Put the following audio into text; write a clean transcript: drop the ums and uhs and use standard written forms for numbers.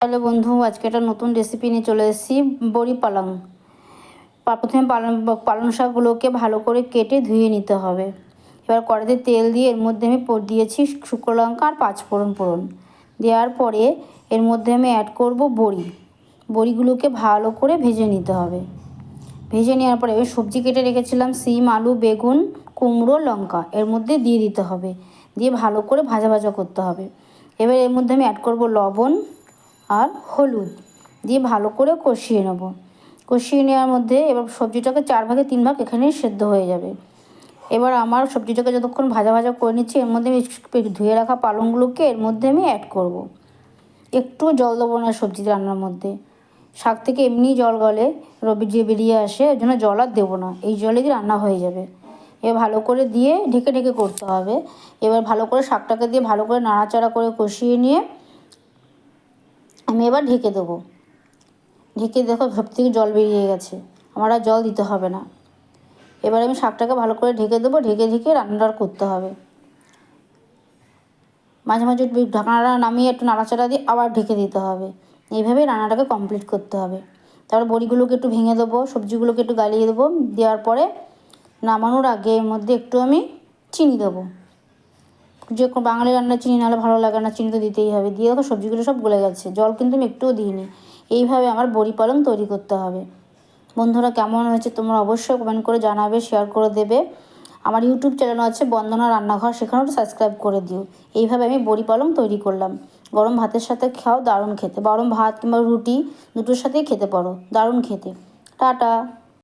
Hello বন্ধু, আজকে একটা নতুন রেসিপি নিয়ে চলে এসেছি। বড়ি পালং। প্রথমে পালং শাকগুলোকে ভালো করে কেটে ধুয়ে নিতে হবে। এবার কড়াইতে তেল দিয়ে এর মধ্যে আমি দিয়েছি শুকনো লঙ্কা আর পাঁচফোড়ন দেওয়ার পরে এর মধ্যে আমি অ্যাড করব বড়িগুলোকে ভালো করে ভেজে নিতে হবে। ভেজে নেওয়ার পরে এবার সবজি কেটে রেখেছিলাম সিম, আলু, বেগুন, কুমড়ো, লঙ্কা এর মধ্যে দিয়ে দিতে হবে। দিয়ে ভালো করে ভাজা ভাজা করতে হবে। এবার এর মধ্যে আমি অ্যাড করব লবণ আর হলুদ দিয়ে ভালো করে কষিয়ে নেব। কষিয়ে নেওয়ার মধ্যে এবার সবজিটাকে 4 ভাগে 3 ভাগ এখানেই সেদ্ধ হয়ে যাবে। এবার আমার সবজিটাকে যতক্ষণ ভাজা ভাজা করে নিচ্ছি এর মধ্যে আমি ধুয়ে রাখা পালংগুলোকে এর মধ্যে আমি অ্যাড করব। একটু জল দেবো না সবজি রান্নার মধ্যে। শাক থেকে এমনি জল গলে যে বেরিয়ে আসে, ওই জন্য জল আর দেবো না, এই জলে দিয়ে রান্না হয়ে যাবে। এবার ভালো করে দিয়ে ঢেকে ঢেকে করতে হবে। এবার ভালো করে শাকটাকে দিয়ে ভালো করে নাড়াচাড়া করে কষিয়ে নিয়ে আমি এবার ঢেকে দেবো। ঢেকে দেখো সব থেকে জল বেরিয়ে গেছে, আমার আর জল দিতে হবে না। এবার আমি শাকটাকে ভালো করে ঢেকে দেবো। ঢেকে ঢেকে রান্নাটা করতে হবে। মাঝে মাঝে ঢাকনাটা নামিয়ে একটু নাড়াচাড়া দিয়ে আবার ঢেকে দিতে হবে। এইভাবেই রান্নাটাকে কমপ্লিট করতে হবে। তারপর বড়িগুলোকে একটু ভেঙে দেবো, সবজিগুলোকে একটু গালিয়ে দেবো। দেওয়ার পরে নামানোর আগে এর মধ্যে একটু আমি চিনি দেবো। যে বাঙালি রান্নায় চিনি নাহলে ভালো লাগে না, চিনি তো দিতেই হবে। দিয়ে দেখো সবজিগুলো সব গলে গেছে, জল কিন্তু আমি একটুও দিইনি। এইভাবে আমার বড়ি পালং তৈরি করতে হবে। বন্ধুরা, কেমন হয়েছে তোমরা অবশ্যই কমেন্ট করে জানাবে, শেয়ার করে দেবে। আমার ইউটিউব চ্যানেল আছে বন্দনা রান্নাঘর, সেখানেও সাবস্ক্রাইব করে দিও। এইভাবে আমি বড়ি পালং তৈরি করলাম। গরম ভাতের সাথে খাও, দারুণ খেতে। গরম ভাত কিংবা রুটি দুটোর সাথেই খেতে পারো, দারুণ খেতে। টাটা।